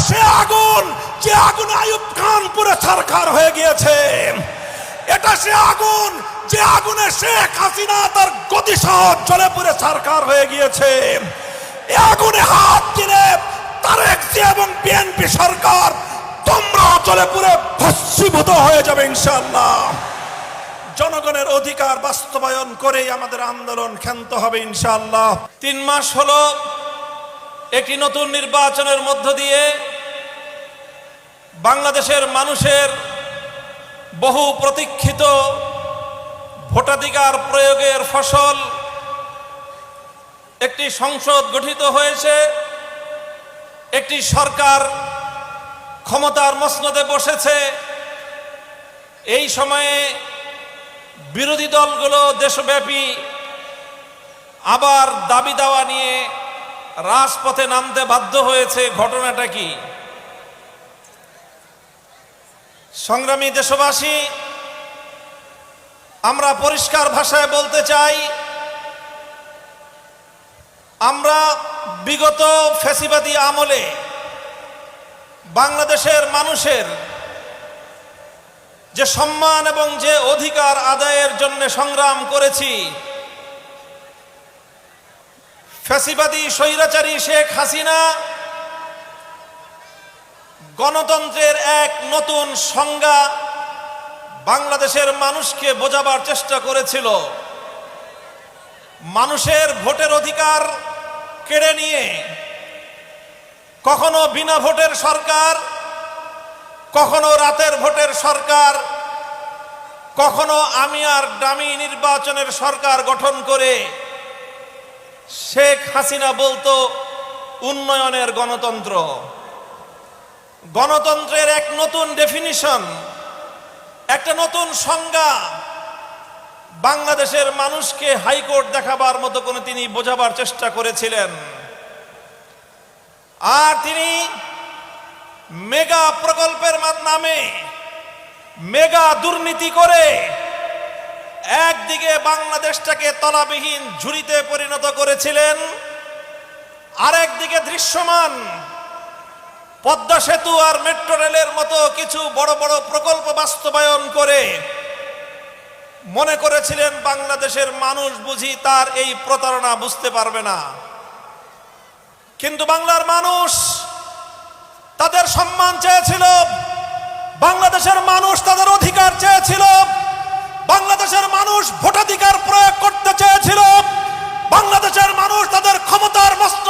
সে আগুন যে আগুন আইয়ুব খান পুরো ছারখার হয়ে গিয়েছে। এটা সে আগুন যে আগুনে শেখ হাসিনা তার গতিসহ জ্বলে পুড়ে ছারখার হয়ে গিয়েছে। এই আগুনে হাত দিলে তারেক জিয়া এবং বিএনপি সরকার তোমরা জ্বলে পুড়ে ভস্মীভূত হয়ে যাবে ইনশাআল্লাহ। জনগণের অধিকার বাস্তবায়ন করেই আমাদের আন্দোলন ক্ষান্ত হবে ইনশাআল্লাহ। ৩ মাস হলো একটি নতুন নির্বাচনের মধ্য দিয়ে বাংলাদেশের মানুষের বহু প্রতীক্ষিত ভোটাধিকার প্রয়োগের ফসল একটি সংসদ গঠিত হয়েছে, একটি সরকার ক্ষমতার মসনদে বসেছে। এই সময়ে বিরোধী দলগুলো দেশব্যাপী আবার দাবি দাওয়া নিয়ে রাজপথে নামতে বাধ্য হয়েছে। ঘটনাটা কি? সংগ্রামী দেশবাসী, আমরা পরিষ্কার ভাষায় বলতে চাই, আমরা বিগত ফ্যাসিবাদী আমলে বাংলাদেশের মানুষের যে সম্মান এবং যে অধিকার আদায়ের জন্য সংগ্রাম করেছি, ফ্যাসিবাদী স্বৈরাচারী শেখ হাসিনা গণতন্ত্রের এক নতুন সংজ্ঞা বাংলাদেশের মানুষকে বোঝাবার চেষ্টা করেছিল। মানুষের ভোটের অধিকার কেড়ে নিয়ে কখনো বিনা ভোটের সরকার, কখনো রাতের ভোটের সরকার, কখনো আমি আর ডামি নির্বাচনের সরকার গঠন করে শেখ হাসিনা বলতো উন্নয়নের গণতন্ত্র। গণতন্ত্রের এক নতুন ডেফিনিশন, একটা নতুন সংজ্ঞা বাংলাদেশের মানুষকে হাইকোর্ট দেখাবার মতো করে তিনি বোঝাবার চেষ্টা করেছিলেন। আর তিনি মেগা প্রকল্পের নামে মেগা দুর্নীতি করে একদিকে বাংলাদেশটাকে তলাবিহীন ঝুড়িতে পরিণত করেছিলেন, আরেকদিকে দৃশ্যমান পদ্মা সেতু আর মেট্রো রেলের মতো কিছু বড় বড় প্রকল্প বাস্তবায়ন করে মনে করেছিলেন বাংলাদেশের মানুষ বুঝি তার এই প্রতারণা বুঝতে পারবে না। কিন্তু বাংলার মানুষ তাদের সম্মান চেয়েছিল, বাংলাদেশের মানুষ তাদের অধিকার চেয়েছিল, বাংলাদেশের মানুষ ভোটাধিকার প্রয়োগ করতে চেয়েছিল, বাংলাদেশের মানুষ তাদের ক্ষমতার মস্ত